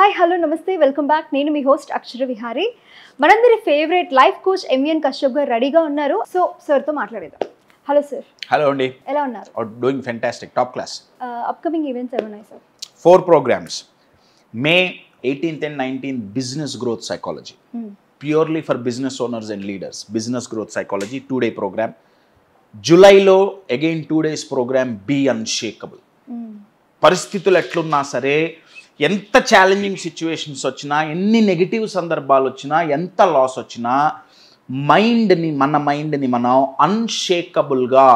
Hi hello నమస్తే welcome back. నేను మీ host అక్షర విహారీ. మనందరి favourite life coach MVN Kashyap గారు రెడీగా ఉన్నారు. సో సార్తో మాట్లాడేద్దాం. Hello sir. హలో అండి. ఎలా ఉన్నారు? Doing fantastic, top class. Upcoming events ఏమున్నాయి sir? 4 programs. May 18th and 19th business growth psychology. Purely for business owners and leaders. Business growth psychology 2-day program. July lo again 2 days program, be unshakable. పరిస్థితులు ఎట్లున్నా సరే, ఎంత challenging situations వచ్చినా, ఎన్ని negative సందర్భాలు వచ్చినా, ఎంత లాస్ వచ్చినా, మన మైండ్ని మనం అన్షేకబుల్గా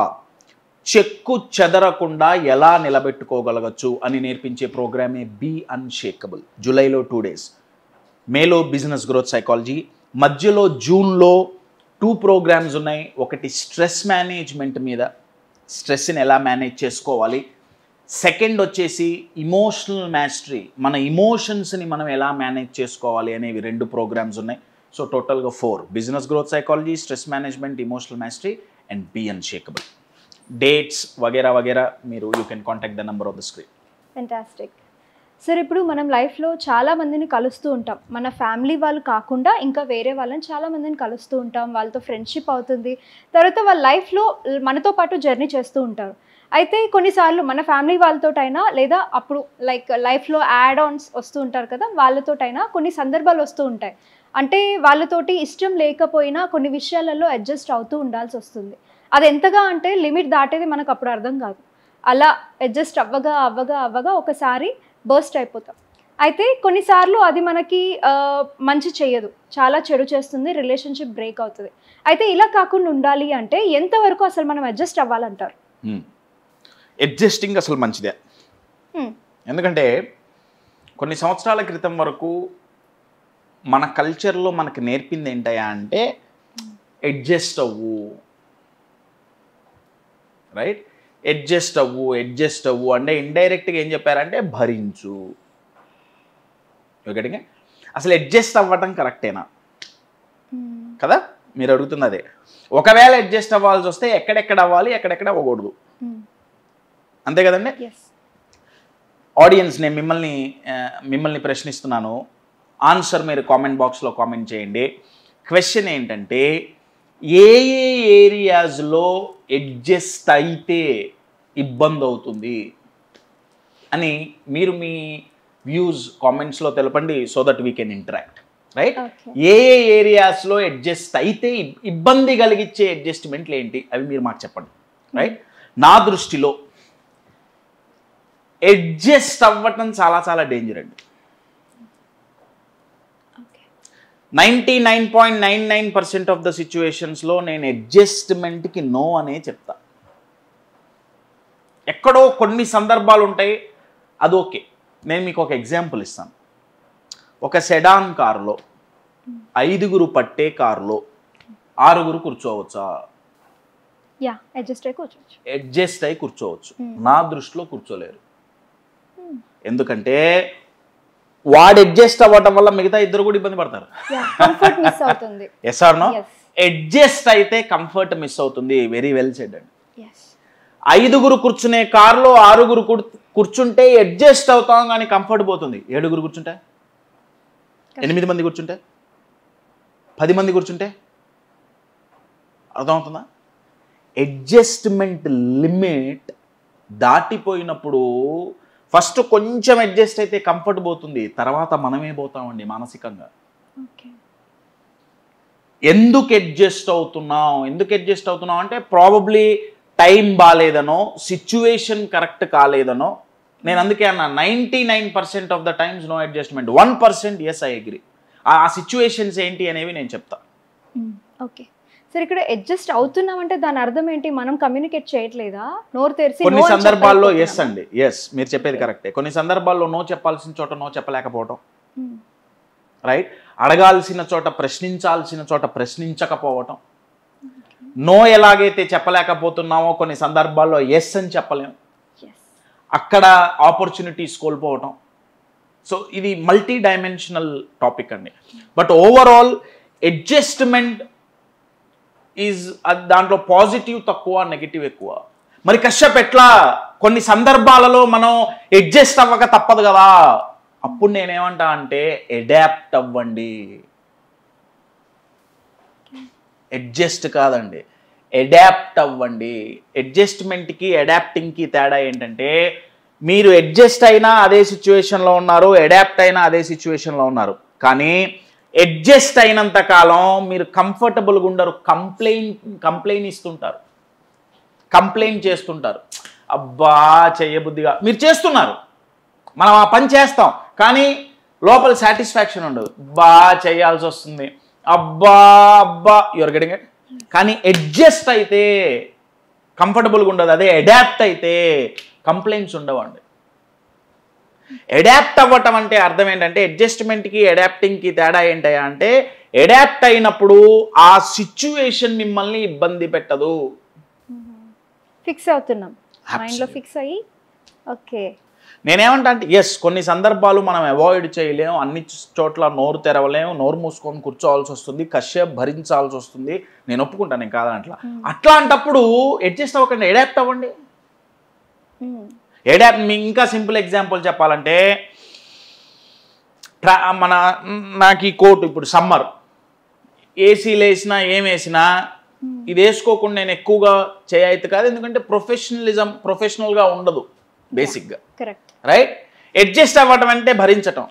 చెక్కు చెదరకుండా ఎలా నిలబెట్టుకోగలగచ్చు అని నేర్పించే ప్రోగ్రామే బీ అన్షేకబుల్. జూలైలో 2 days, మేలో బిజినెస్ గ్రోత్ సైకాలజీ, మధ్యలో జూన్లో 2 programs ఉన్నాయి. ఒకటి స్ట్రెస్ మేనేజ్మెంట్ మీద, స్ట్రెస్ని ఎలా మేనేజ్ చేసుకోవాలి. సెకండ్ వచ్చేసి ఇమోషనల్ మాస్టరీ, మన ఇమోషన్స్ని మనం ఎలా మేనేజ్ చేసుకోవాలి అనేవి 2 programs ఉన్నాయి. సో టోటల్గా 4: business growth psychology, stress management, emotional mastery and be unshakable. Dates వగేరా వగేరా మీరు you can contact the number of the screen. Fantastic sir. ఇప్పుడు మనం లైఫ్లో చాలా మందిని కలుస్తూ ఉంటాం. మన ఫ్యామిలీ వాళ్ళు కాకుండా ఇంకా వేరే వాళ్ళని చాలా మందిని కలుస్తూ ఉంటాం. వాళ్ళతో ఫ్రెండ్షిప్ అవుతుంది. తర్వాత వాళ్ళ లైఫ్లో మనతో పాటు జర్నీ చేస్తూ ఉంటారు. అయితే కొన్నిసార్లు మన ఫ్యామిలీ వాళ్ళతోటైనా, లేదా అప్పుడు లైఫ్లో యాడ్ ఆన్స్ వస్తూ ఉంటారు కదా, వాళ్ళతోటైనా కొన్ని సందర్భాలు వస్తూ ఉంటాయి. అంటే వాళ్ళతోటి ఇష్టం లేకపోయినా కొన్ని విషయాలలో అడ్జస్ట్ అవుతూ ఉండాల్సి వస్తుంది. అది ఎంతగా అంటే లిమిట్ దాటేది మనకు అప్పుడు అర్థం కాదు. అలా అడ్జస్ట్ అవ్వగా ఒకసారి బర్స్ట్ అయిపోతాం. అయితే కొన్నిసార్లు అది మనకి మంచి చేయదు, చాలా చెడు చేస్తుంది, రిలేషన్షిప్ బ్రేక్ అవుతుంది. అయితే ఇలా కాకుండా ఉండాలి అంటే ఎంతవరకు అసలు మనం అడ్జస్ట్ అవ్వాలంటారు? అడ్జస్టింగ్ అసలు మంచిదే. ఎందుకంటే కొన్ని సంవత్సరాల క్రితం వరకు మన కల్చర్లో మనకు నేర్పింది ఏంటయా అంటే అడ్జస్ట్ అవ్వు, రైట్? అడ్జస్ట్ అవ్వు అంటే ఇండైరెక్ట్గా ఏం చెప్పారంటే భరించు. ఒకటిగా అసలు అడ్జస్ట్ అవ్వటం కరెక్టేనా కదా మీరు అడుగుతుంది అదే. ఒకవేళ అడ్జస్ట్ అవ్వాల్సి వస్తే ఎక్కడెక్కడ అవ్వాలి, ఎక్కడెక్కడ అవ్వకూడదు, అంతే కదండి? ఆడియన్స్, నేను మిమ్మల్ని ప్రశ్నిస్తున్నాను. ఆన్సర్ మీరు కామెంట్ బాక్స్లో కామెంట్ చేయండి. క్వశ్చన్ ఏంటంటే, ఏ ఏరియాస్లో అడ్జస్ట్ అయితే ఇబ్బంది అవుతుంది అని మీరు మీ వ్యూస్ కామెంట్స్లో తెలపండి, so that we can interact, right? ఏ ఏరియాస్లో అడ్జస్ట్ అయితే ఇబ్బంది కలిగించే అడ్జస్ట్మెంట్లు ఏంటి అవి మీరు మాకు చెప్పండి, రైట్? నా దృష్టిలో అడ్జస్ట్ అవ్వటం చాలా చాలా డేంజర్ అండి. 99.99% ఆఫ్ ద సిచ్యువేషన్స్లో నేను అడ్జస్ట్మెంట్కి నో అనే చెప్తా. ఎక్కడో కొన్ని సందర్భాలు ఉంటాయి, అది ఓకే. నేను మీకు ఒక ఎగ్జాంపుల్ ఇస్తాను. ఒక సెడాన్ కారులో, 5 పట్టే కారులో 6 కూర్చోవచ్చా? అడ్జస్ట్ అయి కూర్చోవచ్చు. నా దృష్టిలో కూర్చోలేరు. ఎందుకంటే వాడు అడ్జస్ట్ అవ్వటం వల్ల మిగతా 2 కూడా ఇబ్బంది పడతారు. Yes or no? అడ్జస్ట్ అయితే కంఫర్ట్ మిస్ అవుతుంది. వెరీ వెల్ సెడ్ అండి. 5 కూర్చునే కార్లో 6 కూర్చుంటే అడ్జస్ట్ అవుతాం, కానీ కంఫర్ట్ పోతుంది. 7 కూర్చుంటే, 8 మంది కూర్చుంటే, 10 మంది కూర్చుంటే అర్థమవుతుందా? అడ్జస్ట్మెంట్ లిమిట్ దాటిపోయినప్పుడు ఫస్ట్ కొంచెం అడ్జస్ట్ అయితే కంఫర్ట్ పోతుంది, తర్వాత మనమే పోతామండి మానసికంగా. ఎందుకు అడ్జస్ట్ అవుతున్నాం అంటే ప్రాబబ్లీ టైం బాగాలేదనో, సిచ్యువేషన్ కరెక్ట్ కాలేదనో. నేను అందుకే అన్నా 99% of the times no adjustment, 1% yes I agree. ఆ సిచ్యువేషన్స్ ఏంటి అనేవి నేను చెప్తా. ఓకే సార్, ఇక్కడ అడ్జస్ట్ అవుతున్నామంటే దాని అర్థం ఏంటి? మనం కమ్యూనికేట్ చేయట్లేదా? నోరు తెరిచి కొన్ని సందర్భాల్లో ఎస్ అండి, ఎస్ మీరు చెప్పేది కరెక్టే. కొన్ని సందర్భాల్లో నో చెప్పాల్సిన చోట నో చెప్పలేకపోవటం, రైట్? అడగాల్సిన చోట, ప్రశ్నించాల్సిన చోట ప్రశ్నించకపోవటం. నో ఎలాగైతే చెప్పలేకపోతున్నామో కొన్ని సందర్భాల్లో ఎస్ అని చెప్పలేం. అక్కడ ఆపర్చునిటీస్ కోల్పోవటం. సో ఇది మల్టీ డైమెన్షనల్ టాపిక్ అండి. బట్ ఓవరాల్ అడ్జస్ట్మెంట్ ఈజ్, దాంట్లో పాజిటివ్ తక్కువ, నెగిటివ్ ఎక్కువ. మరి కశ్యప్ ఎట్లా? కొన్ని సందర్భాలలో మనం అడ్జస్ట్ అవ్వక తప్పదు కదా. అప్పుడు నేనేమంటా అంటే అడాప్ట్ అవ్వండి, అడ్జస్ట్ కాదండి, అడాప్ట్ అవ్వండి. అడ్జస్ట్మెంట్కి అడాప్టింగ్కి తేడా ఏంటంటే మీరు అడ్జస్ట్ అయినా అదే సిచ్యువేషన్లో ఉన్నారు, అడాప్ట్ అయినా అదే సిచ్యువేషన్లో ఉన్నారు. కానీ అడ్జస్ట్ అయినంత కాలం మీరు కంఫర్టబుల్గా ఉండరు, కంప్లైంట్ ఇస్తుంటారు, కంప్లైంట్ చేస్తుంటారు. అబ్బా చెయ్యబుద్ధిగా మీరు చేస్తున్నారు, మనం ఆ పని చేస్తాం, కానీ లోపల సాటిస్ఫాక్షన్ ఉండదు. బా చేయాల్సి వస్తుంది, అబ్బా అబ్బా యువర్ గెటింగ్ ఇట్. కానీ అడ్జస్ట్ అయితే కంఫర్టబుల్గా ఉండదు. అదే అడాప్ట్ అయితే కంప్లైంట్స్ ఉండవండి. అడాప్ట్ అవ్వటం అంటే అర్థం ఏంటంటే అడ్జస్ట్మెంట్కి అడాప్టింగ్కి తేడా ఏంటయ్యా అంటే అడాప్ట్ అయినప్పుడు ఆ సిచ్యువేషన్ మిమ్మల్ని ఇబ్బంది పెట్టదు, ఫిక్స్ అవుతున్నాం, మైండ్లో ఫిక్స్ అయ్యి. ఓకే, నేనేమంటా అంటే ఎస్, కొన్ని సందర్భాలు మనం అవాయిడ్ చేయలేము, అన్ని చోట్ల నోరు తెరవలేము, నోరు మూసుకొని కూర్చోవాల్సి వస్తుంది, కశ్యప్ భరించాల్సి వస్తుంది, నేను ఒప్పుకుంటాను, నేను కాదంట్లా. అట్లాంటప్పుడు అడ్జస్ట్ అవ్వకండి, అడాప్ట్ అవ్వండి. అడాప్ట్ మీ ఇంకా సింపుల్ ఎగ్జాంపుల్ చెప్పాలంటే నాకు ఈ కోట్ ఇప్పుడు సమ్మర్ ఏసీలు వేసినా ఏం వేసినా ఇది వేసుకోకుండా నేను ఎక్కువగా చేయైతే కాదు, ఎందుకంటే ప్రొఫెషనల్గా ఉండదు బేసిక్గా, రైట్. అడ్జస్ట్ అవ్వటం అంటే భరించటం,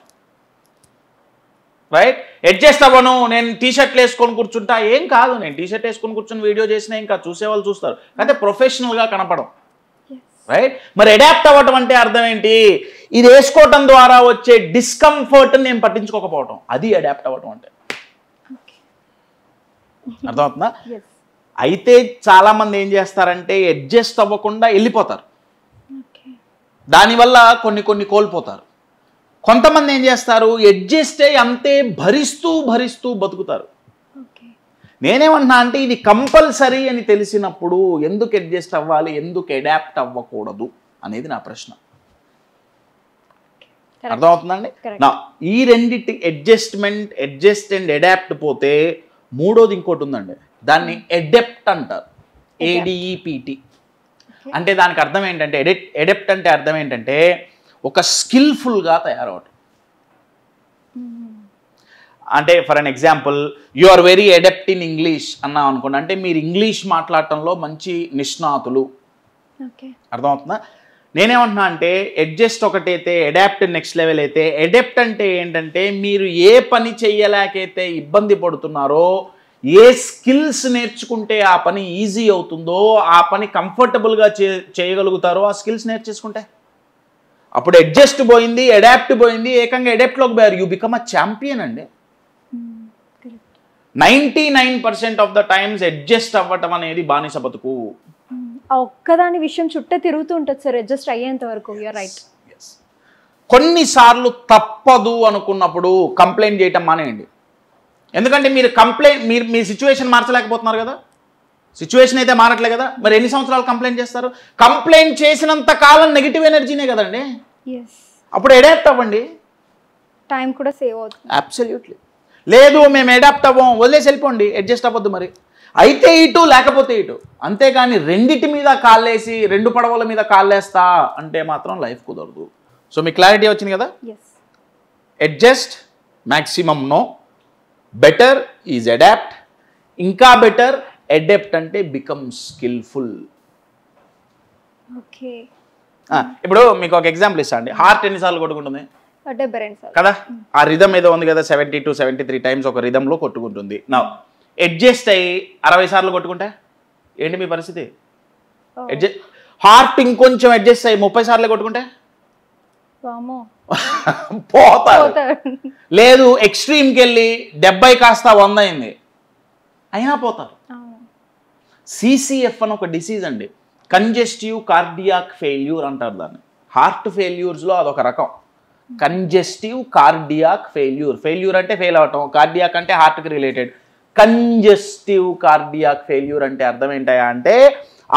రైట్. అడ్జస్ట్ అవ్వను, నేను టీషర్ట్లు వేసుకొని కూర్చుంటా, ఏం కాదు, నేను టీషర్ట్ వేసుకొని కూర్చొని వీడియో చేసినా ఇంకా చూసేవాళ్ళు చూస్తారు, అంటే ప్రొఫెషనల్గా కనపడం, రైట్. మరి అడాప్ట్ అవ్వటం అంటే అర్థం ఏంటి? ఇది వేసుకోవటం ద్వారా వచ్చే డిస్కంఫర్ట్ నేను పట్టించుకోకపోవటం, అది అడాప్ట్ అవ్వటం అంటే. అర్థమవుతుందా? అయితే చాలా మంది ఏం చేస్తారంటే అడ్జస్ట్ అవ్వకుండా వెళ్ళిపోతారు, దానివల్ల కొన్ని కోల్పోతారు. కొంతమంది ఏం చేస్తారు, అడ్జస్ట్ అయ్యి అంతే భరిస్తూ బతుకుతారు. నేనేమన్నా అంటే ఇది కంపల్సరీ అని తెలిసినప్పుడు ఎందుకు అడ్జస్ట్ అవ్వాలి, ఎందుకు అడాప్ట్ అవ్వకూడదు అనేది నా ప్రశ్న. అర్థమవుతుందండి? నా ఈ రెండిటి అడ్జస్ట్ అండ్ అడాప్ట్ పోతే మూడోది ఇంకోటి ఉందండి, దాన్ని అడాప్ట్ అంటారు, ADEPT. అంటే దానికి అర్థం ఏంటంటే అడాప్ట్ అంటే అర్థం ఏంటంటే ఒక స్కిల్ఫుల్గా తయారవటం. అంటే for an example you are very adept in English అన్నాం అనుకోండి, అంటే మీరు ఇంగ్లీష్ మాట్లాడటంలో మంచి నిష్ణాతులు. అర్థమవుతుందా? నేనేమంటున్నా అంటే అడ్జస్ట్ ఒకటైతే అడాప్ట్ నెక్స్ట్ లెవెల్ అయితే. అడాప్ట్ అంటే ఏంటంటే మీరు ఏ పని చెయ్యలేకైతే ఇబ్బంది పడుతున్నారో, ఏ స్కిల్స్ నేర్చుకుంటే ఆ పని ఈజీ అవుతుందో, ఆ పని కంఫర్టబుల్గా చేయగలుగుతారో ఆ స్కిల్స్ నేర్చేసుకుంటే అప్పుడు అడ్జస్ట్ పోయింది, అడాప్ట్ పోయింది, ఏకంగా అడాప్ట్లోకి పోయారు, యూ బికమ్ అ ఛాంపియన్ అండి. 99% ఆఫ్ ద టైమ్స్ అడ్జస్ట్ అవ్వటం అనేది బానిస బతుకు. ఒక్కదాని విషయం చుట్టే తిరుగుతూ ఉంటుంది సార్ అడ్జస్ట్ అయ్యేంత వరకు. You're right. కొన్నిసార్లు తప్పదు అనుకున్నప్పుడు కంప్లైంట్ చేయటం మానేయండి. ఎందుకంటే మీరు మీ సిచ్యువేషన్ మార్చలేకపోతున్నారు కదా, సిచ్యువేషన్ అయితే మారట్లే కదా, మరి ఎన్ని సంవత్సరాలు కంప్లైంట్ చేస్తారు? కంప్లైంట్ చేసినంత కాలం నెగిటివ్ ఎనర్జీనే కదండి. అప్పుడు అడాప్ట్ అవ్వండి, టైం కూడా సేవ్ అవుతుంది. అబ్సల్యూట్లీ. లేదు మేము అడాప్ట్ అవ్వం, వదిలేసి వెళ్ళిపోండి, అడ్జస్ట్ అవ్వద్దు. మరి అయితే ఇటు లేకపోతే ఇటు, అంతేగాని రెండిటి మీద కాళ్ళేసి రెండు పడవల మీద కాళ్ళేస్తా అంటే మాత్రం లైఫ్ కుదరదు. సో మీ క్లారిటీ వచ్చింది కదా? Adjust maximum no, better is adapt, ఇంకా బెటర్ అడాప్ట్ అంటే బికమ్ స్కిల్ఫుల్. ఇప్పుడు మీకు ఒక ఎగ్జాంపుల్ ఇస్తా అండి. హార్ట్ ఎన్నిసార్లు కొట్టుకుంటుంది కదా? ఆ రిధమ్ ఏదో ఉంది కదా, 70 to 73 టైమ్స్ ఒక రిధంలో కొట్టుకుంటుంది. నా అడ్జస్ట్ అయ్యి 60 సార్లు కొట్టుకుంటే ఏంటి మీ పరిస్థితి? హార్ట్ ఇంకొంచెం అడ్జస్ట్ అయ్యి 30 సార్లు కొట్టుకుంటే పోతారు. లేదు ఎక్స్ట్రీమ్కి వెళ్ళి 70 కాస్త 100 అయింది, అయినా పోతారు. CCF అని ఒక డిసీజ్ అండి, కంజెస్టివ్ కార్డియాక్ ఫెయిల్యూర్ అంటారు దాన్ని. హార్ట్ ఫెయిల్యూర్స్లో అదొక రకం, కంజెస్టివ్ కార్డియాక్ ఫెయిల్యూర్ అంటే ఫెయిల్ అవటం, కార్డియాక్ అంటే హార్ట్కి రిలేటెడ్. కంజెస్టివ్ కార్డియాక్ ఫెయిల్యూర్ అంటే అర్థం ఏంటయా అంటే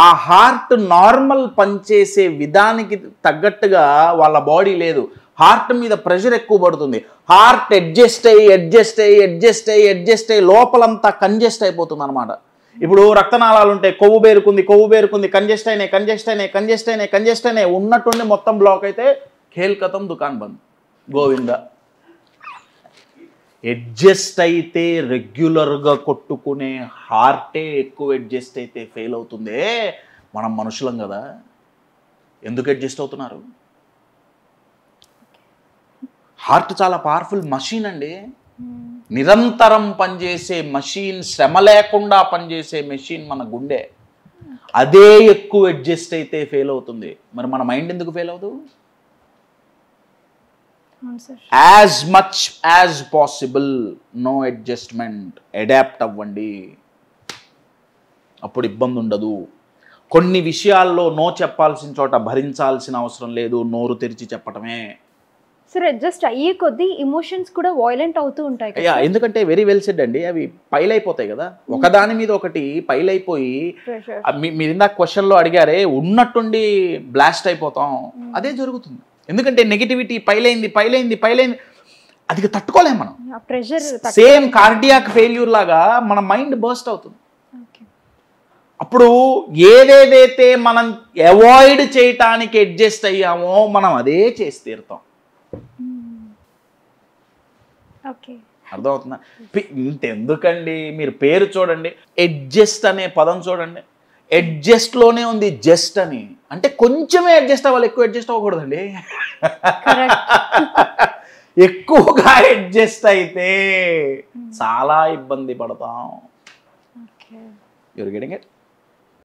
ఆ హార్ట్ నార్మల్ పనిచేసే విధానికి తగ్గట్టుగా వాళ్ళ బాడీ లేదు, హార్ట్ మీద ప్రెషర్ ఎక్కువ పడుతుంది, హార్ట్ అడ్జస్ట్ అయ్యి లోపలంతా కంజెస్ట్ అయిపోతుంది అనమాట. ఇప్పుడు రక్తనాళాలు ఉంటాయి, కొవ్వు పేరుకుంది, కంజెస్ట్ అయినాయి ఉన్నట్టుండి మొత్తం బ్లాక్ అయితే ఖేల్ ఖతం దుకాన్ బంద్. గోవింద. అడ్జస్ట్ అయితే రెగ్యులర్గా కొట్టుకునే హార్టే ఎక్కువ అడ్జస్ట్ అయితే ఫెయిల్ అవుతుందే. మనం మనుషులం కదా, ఎందుకు అడ్జస్ట్ అవుతున్నారు? హార్ట్ చాలా పవర్ఫుల్ మషీన్ అండి. నిరంతరం పనిచేసే మషీన్, శ్రమ లేకుండా పనిచేసే మెషిన్ మన గుండె. అదే ఎక్కువ అడ్జస్ట్ అయితే ఫెయిల్ అవుతుంది. మరి మన మైండ్ ఎందుకు ఫెయిల్ అవుతుంది? As much as possible no adjustment, adapt అవ్వండి, అప్పుడు ఇబ్బంది ఉండదు. కొన్ని విషయాల్లో నో చెప్పాల్సిన చోట భరించాల్సిన అవసరం లేదు, నోరు తెరిచి చెప్పటమే. సరే, అడ్జస్ట్ అయ్యే కొద్దీ ఎమోషన్స్ కూడా వైలెంట్ అవుతూ ఉంటాయి కదా. ఎందుకంటే వెరీ వెల్ సెడ్ అండి, అవి పైల్ అయిపోతాయి కదా, ఒకదాని మీద ఒకటి పైల్ అయిపోయి. మీరు ఇందాక క్వశ్చన్లో అడిగారే, ఉన్నట్టుండి బ్లాస్ట్ అయిపోతాం, అదే జరుగుతుంది. ఎందుకంటే నెగిటివిటీ పైలైంది, అది తట్టుకోలేం మనం. సేమ్ కార్డియాక్ ఫెయిల్యూర్ లాగా మన మైండ్ బర్స్ట్ అవుతుంది. అప్పుడు ఏదేదైతే మనం అవాయిడ్ చేయటానికి అడ్జస్ట్ అయ్యామో మనం అదే చేసి తీరుతాం. అర్థమవుతుందా? ఇంతెందుకండి, మీరు పేరు చూడండి, అడ్జస్ట్ అనే పదం చూడండి, అడ్జస్ట్లోనే ఉంది జస్ట్ అని. అంటే కొంచెమే అడ్జస్ట్ అవ్వాలి, ఎక్కువ అడ్జస్ట్ అవ్వకూడదండి. ఎక్కువగా అడ్జస్ట్ అయితే చాలా ఇబ్బంది పడతాం. You're getting it?